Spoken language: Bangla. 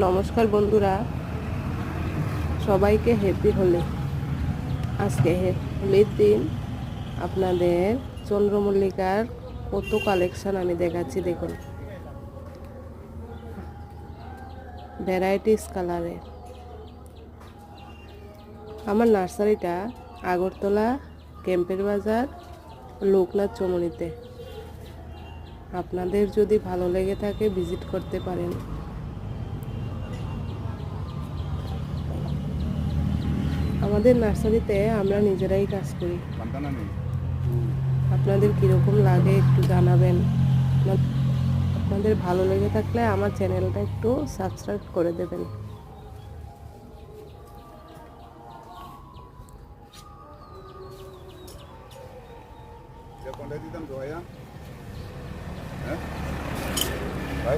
নমস্কার বন্ধুরা, সবাইকে হ্যাপি হোলি। আজকে হোলির দিন আপনাদের চন্দ্রমল্লিকার কত কালেকশন আমি দেখাচ্ছি। দেখুন, ভ্যারাইটিস কালারের। আমার নার্সারিটা আগরতলা ক্যাম্পের বাজার লোকনাথ চমনিতে। আপনাদের যদি ভালো লেগে থাকে ভিজিট করতে পারেন। আমাদের নার্সারিতে আমরা নিজেরাই কাজ করি। আপনাদের কীরকম লাগে একটু জানাবেন। আপনাদের ভালো লেগে থাকলে আমার চ্যানেলটা একটু সাবস্ক্রাইব করে দেবেন। কোনটা দিতাম জয়া? হ্যাঁ ভাই